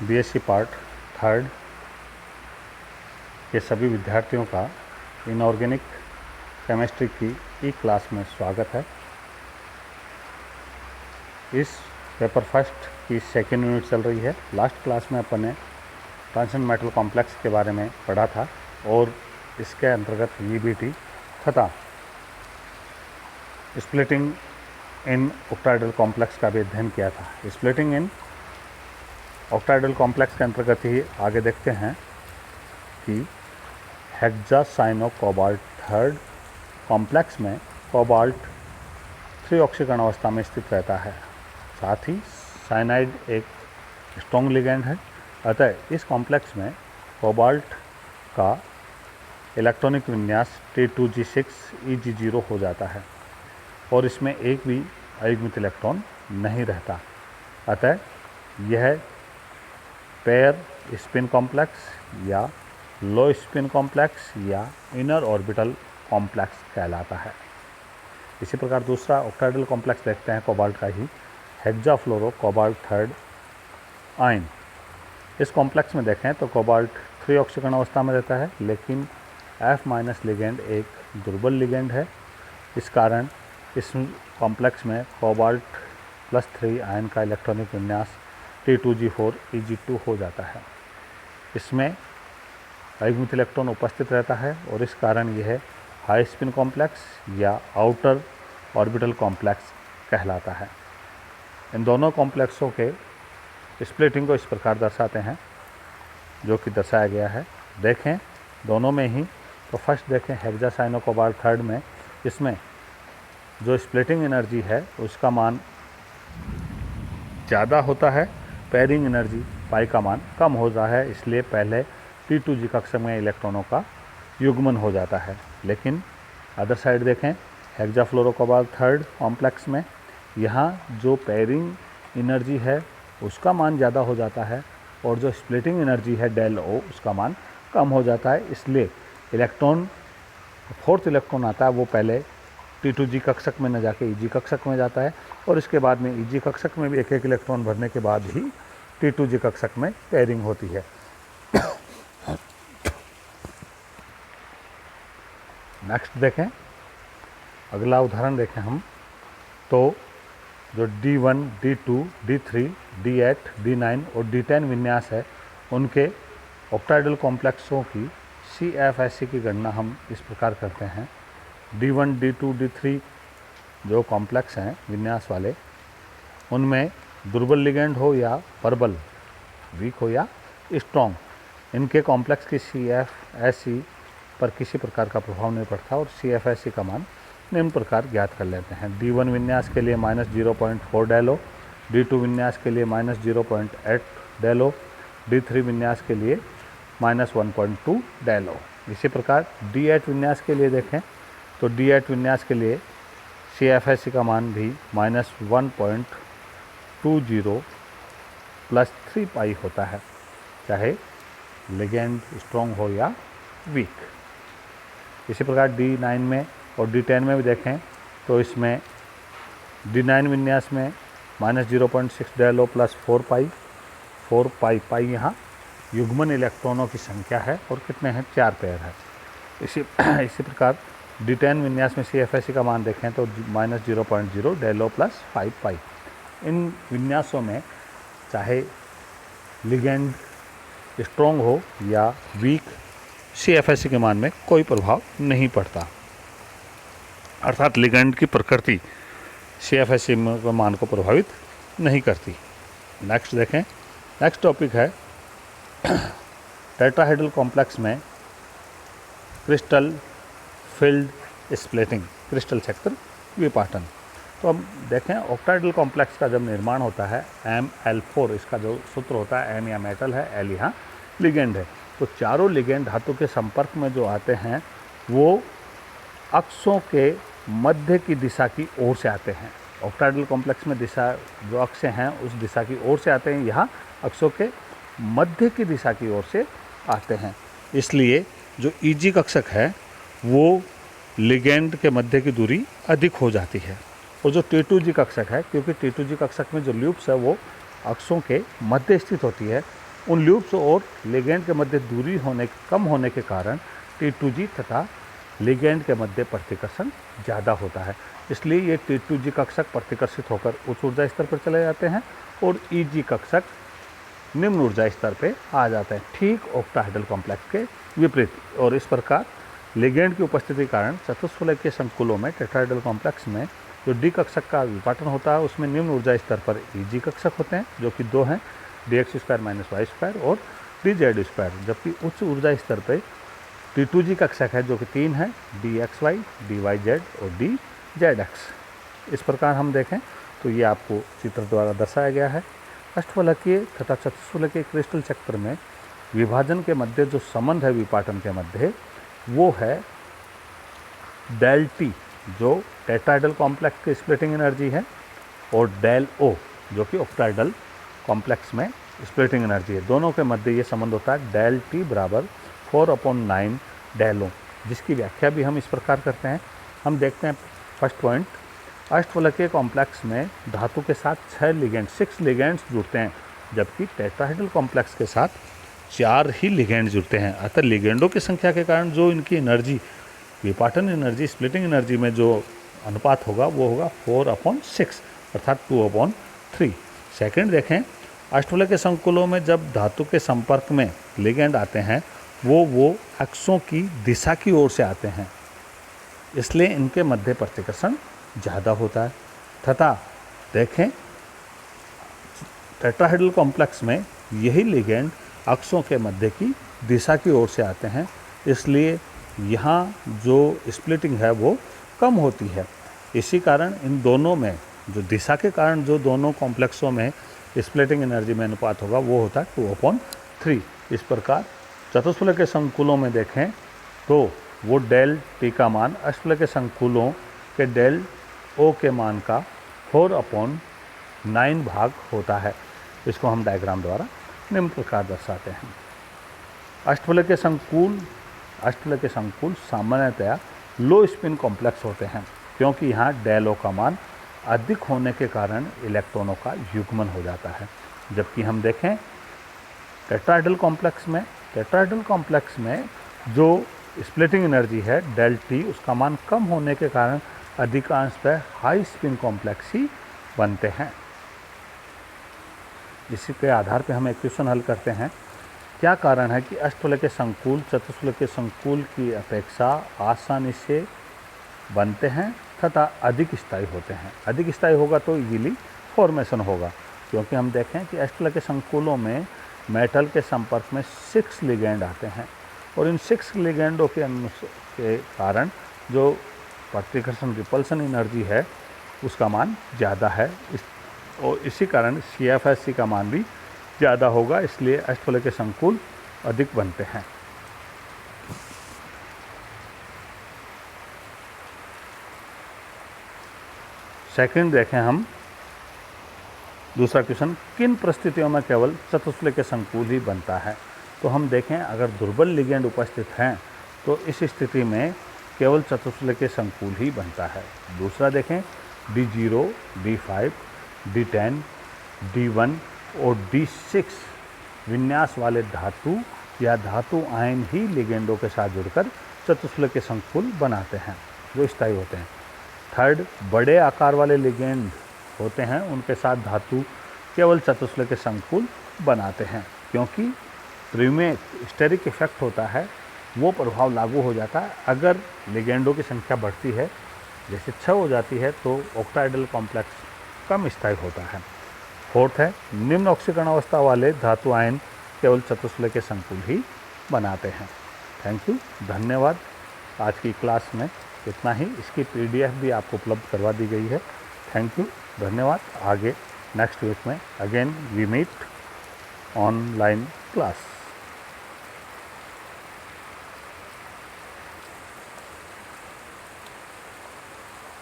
BSc part third के सभी विद्यार्थियों का इनऑर्गेनिक केमिस्ट्री की ई क्लास में स्वागत है। इस पेपर फर्स्ट की सेकेंड यूनिट चल रही है। लास्ट क्लास में अपन ने ट्रांजिशन मेटल कॉम्प्लेक्स के बारे में पढ़ा था और इसके अंतर्गत ईबीटी तथा स्प्लिटिंग इन ऑक्टाहेड्रल कॉम्प्लेक्स का भी अध्ययन किया था। स्प्लिटिंग इन ऑक्टाहेड्रल कॉम्प्लेक्स के अंतर्गत ही आगे देखते हैं कि हेक्सासाइनो कोबाल्ट थर्ड कॉम्प्लेक्स में कोबाल्ट 3 ऑक्सीकरण अवस्था में स्थित रहता है। साथ ही साइनाइड एक स्ट्रॉन्ग लिगेंड है, अतः इस कॉम्प्लेक्स में कोबाल्ट का इलेक्ट्रॉनिक विन्यास T2G6 हो जाता है और इसमें एक भी अयुग्मित इलेक्ट्रॉन नहीं रहता। अतः यह पेयर स्पिन कॉम्प्लेक्स या लो स्पिन कॉम्प्लेक्स या इनर ऑर्बिटल कॉम्प्लेक्स कहलाता है। इसी प्रकार दूसरा ऑक्टाहेड्रल कॉम्प्लेक्स देखते हैं कोबाल्ट का ही, हेक्साफ्लोरो कोबाल्ट थर्ड आयन। इस कॉम्प्लेक्स में देखें तो कोबाल्ट 3 ऑक्सीकरण अवस्था में रहता है, लेकिन F- लिगेंड एक दुर्बल लिगेंड है। इस कारण इस कॉम्प्लेक्स में कोबाल्ट +3 आयन का इलेक्ट्रॉनिक विन्यास T2G4 हो जाता है। इसमें अयुग्मित इलेक्ट्रॉन उपस्थित रहता है और इस कारण यह हाई स्पिन कॉम्प्लेक्स या आउटर ऑर्बिटल कॉम्प्लेक्स कहलाता है। इन दोनों कॉम्प्लेक्सों के स्प्लिटिंग को इस प्रकार दर्शाते हैं जो कि दर्शाया गया है। देखें दोनों में ही, तो फर्स्ट देखें हेक्सासाइनो कोबाल्ट थर्ड में, इसमें जो स्प्लिटिंग एनर्जी है उसका मान ज़्यादा होता है, पेयरिंग एनर्जी पाई का मान कम होता है, इसलिए पहले T2G कक्षक में इलेक्ट्रॉनों का युग्मन हो जाता है। लेकिन अदर साइड देखें हेक्साफ्लोरो कोबाल्ट थर्ड कॉम्प्लेक्स में, यहाँ जो पेयरिंग एनर्जी है उसका मान ज़्यादा हो जाता है और जो स्प्लिटिंग एनर्जी है डेल O उसका मान कम हो जाता है। इसलिए इलेक्ट्रॉन फोर्थ इलेक्ट्रॉन आता है वो पहले T2G कक्षक में न जाके EG कक्षक में जाता है और इसके बाद में EG कक्षक में भी एक एक इलेक्ट्रॉन भरने के बाद ही T2G कक्षक में पेयरिंग होती है। नेक्स्ट देखें, अगला उदाहरण देखें हम, तो जो D1, D2, D3, D8, D9 और D10 विन्यास है उनके ऑक्टाहेड्रल कॉम्प्लेक्सों की CFSE की गणना हम इस प्रकार करते हैं। D1, D2, D3 जो कॉम्प्लेक्स हैं विन्यास वाले, उनमें दुर्बल लिगेंड हो या प्रबल, वीक हो या स्ट्रॉन्ग, इनके कॉम्प्लेक्स की CFSE पर किसी प्रकार का प्रभाव नहीं पड़ता और CFSE का मान निम्न प्रकार ज्ञात कर लेते हैं। D1 विन्यास के लिए -0.4 डेलो, D2 विन्यास के लिए -0.8 डेलो, D3 विन्यास के लिए -1.2 डेलो। इसी प्रकार D8 विन्यास के लिए देखें तो D8 विन्यास के लिए CFSE का मान भी -1.20 + 3 पाई होता है, चाहे लिगेंड स्ट्रॉन्ग हो या वीक। इसी प्रकार D9 में और D10 में भी देखें तो इसमें D9 विन्यास में -0.6 डेलो + 4 पाई यहाँ युग्मन इलेक्ट्रॉनों की संख्या है और कितने हैं, 4 पेयर है। इसी प्रकार D10 विन्यास में CFSE का मान देखें तो -0.0 डेलो + 5 पाई। इन विन्यासों में चाहे लिगेंड स्ट्रॉन्ग हो या वीक, CFSE के मान में कोई प्रभाव नहीं पड़ता, अर्थात लिगेंड की प्रकृति CFSE के मान को प्रभावित नहीं करती। नेक्स्ट देखें, नेक्स्ट टॉपिक है टेट्राहेड्रल कॉम्प्लेक्स में क्रिस्टल फील्ड स्प्लिटिंग, क्रिस्टल क्षेत्र विपाटन। तो हम देखें ऑक्टाहेड्रल कॉम्प्लेक्स का जब निर्माण होता है Ml4, इसका जो सूत्र होता है, M या मेटल है, L यहाँ लिगेंड है, तो चारों लिगेंड धातु के संपर्क में जो आते हैं वो अक्षों के मध्य की दिशा की ओर से आते हैं। ऑक्टाहेड्रल कॉम्प्लेक्स में दिशा जो अक्ष हैं उस दिशा की ओर से आते हैं, यहाँ अक्षों के मध्य की दिशा की ओर से आते हैं। इसलिए जो EG कक्षक है वो लिगेंड के मध्य की दूरी अधिक हो जाती है और जो T2G कक्षक है, क्योंकि T2G कक्षक में जो लूप्स है वो अक्षों के मध्य स्थित होती है, उन लूप्स और लिगेंड के मध्य दूरी कम होने के कारण T2G तथा लिगेंड के मध्य प्रतिकर्षण ज़्यादा होता है, इसलिए ये T2G कक्षक प्रतिकर्षित होकर उच्च ऊर्जा स्तर पर चले जाते हैं और EG कक्षक निम्न ऊर्जा स्तर पे आ जाते हैं, ठीक ऑक्टाहेड्रल कॉम्प्लेक्स के विपरीत। और इस प्रकार लिगेंड की उपस्थिति के कारण चतुष्फलकीय संकुलों में टेट्राहेड्रल कॉम्प्लेक्स में जो डी कक्षक का विपाटन होता है उसमें निम्न ऊर्जा स्तर पर EG कक्षक होते हैं, जो कि 2 हैं, dx² - y² और dz², जबकि उच्च ऊर्जा स्तर पर T2G कक्षक है जो कि 3 है, dxy, dyz और dzx। इस प्रकार हम देखें तो ये आपको चित्र द्वारा दर्शाया गया है। अष्टफलकीय तथा चतुष्फलकीय क्रिस्टल चक्र में विभाजन के मध्य जो संबंध है विपाटन के मध्य, वो है डेल T जो टेट्राहेड्रल कॉम्प्लेक्स की स्प्लिटिंग एनर्जी है, और डेल O जो कि ऑक्टाहेड्रल कॉम्प्लेक्स में स्प्लिटिंग एनर्जी है। दोनों के मध्य ये संबंध होता है डेल T बराबर 4/9 डेल O, जिसकी व्याख्या भी हम इस प्रकार करते हैं। हम देखते हैं फर्स्ट पॉइंट, अष्टफलकीय कॉम्प्लेक्स में धातु के साथ 6 लिगेंड्स जुड़ते हैं, जबकि टेट्राहेड्रल कॉम्प्लेक्स के साथ 4 ही लिगेंड जुड़ते हैं। अतः लिगेंडों की संख्या के कारण जो इनकी एनर्जी, विपाटन एनर्जी, स्प्लिटिंग एनर्जी में जो अनुपात होगा वो होगा 4/6 अर्थात 2/3। सेकंड देखें, अष्टफलकीय संकुलों में जब धातु के संपर्क में लिगेंड आते हैं वो अक्षों की दिशा की ओर से आते हैं, इसलिए इनके मध्य प्रतिकर्षण ज़्यादा होता है। तथा देखें टेट्राहेड्रल कॉम्प्लेक्स में यही लिगेंड अक्षों के मध्य की दिशा की ओर से आते हैं, इसलिए यहाँ जो स्प्लिटिंग है वो कम होती है। इसी कारण इन दोनों में जो दिशा के कारण जो दोनों कॉम्प्लेक्सों में स्प्लिटिंग एनर्जी में अनुपात होगा वो होता है 2/3। इस प्रकार चतुष्फलकीय संकुलों में देखें तो वो डेल T का मान अष्टफलकीय संकुलों के डेल O के मान का 4/9 भाग होता है। इसको हम डायग्राम द्वारा निम्न प्रकार दर्शाते हैं। अष्टफलकीय संकुल सामान्यतया लो स्पिन कॉम्प्लेक्स होते हैं, क्योंकि यहाँ डेल O का मान अधिक होने के कारण इलेक्ट्रॉनों का युग्मन हो जाता है। जबकि हम देखें टेट्राहेड्रल कॉम्प्लेक्स में जो स्प्लिटिंग एनर्जी है डेल T, उसका मान कम होने के कारण अधिकांशतः हाई स्पिन कॉम्प्लेक्स ही बनते हैं। इसी के आधार पर हम एक क्वेश्चन हल करते हैं, क्या कारण है कि अष्टफलकीय संकुल चतुष्फलकीय संकुल की अपेक्षा आसानी से बनते हैं तथा अधिक स्थायी होते हैं। अधिक स्थायी होगा तो इजीली फॉर्मेशन होगा, क्योंकि हम देखें कि अष्टफलकीय संकुलों में मेटल के संपर्क में 6 लिगेंड आते हैं और इन 6 लिगेंडों के कारण जो प्रतिकर्षण रिपल्सन एनर्जी है उसका मान ज़्यादा है, और इसी कारण CFSC का मान भी ज़्यादा होगा, इसलिए अष्टफलकीय संकुल अधिक बनते हैं। सेकंड देखें हम दूसरा क्वेश्चन, किन परिस्थितियों में केवल चतुष्फलकीय संकुल ही बनता है। तो हम देखें अगर दुर्बल लिगेंड उपस्थित हैं तो इस स्थिति में केवल चतुष्फलकीय संकुल ही बनता है। दूसरा देखें D0, D5, D10, D1 और D6 विन्यास वाले धातु या धातु आयन ही लिगेंडों के साथ जुड़कर चतुष्फलकीय संकुल बनाते हैं जो स्थायी होते हैं। थर्ड, बड़े आकार वाले लिगेंड होते हैं, उनके साथ धातु केवल चतुष्फलकीय संकुल बनाते हैं, क्योंकि त्रिमेय स्टेरिक इफेक्ट होता है, वो प्रभाव लागू हो जाता है। अगर लिगेंडों की संख्या बढ़ती है, जैसे 6 हो जाती है, तो ऑक्टाहेड्रल कॉम्प्लेक्स कम स्थायी होता है। फोर्थ है, निम्न ऑक्सीकरण अवस्था वाले धातु आयन केवल चतुष्फलकीय संकुल ही बनाते हैं। थैंक यू, धन्यवाद। आज की क्लास में इतना ही। इसकी PDF भी आपको उपलब्ध करवा दी गई है। थैंक यू, धन्यवाद। आगे नेक्स्ट वीक में again we meet online class.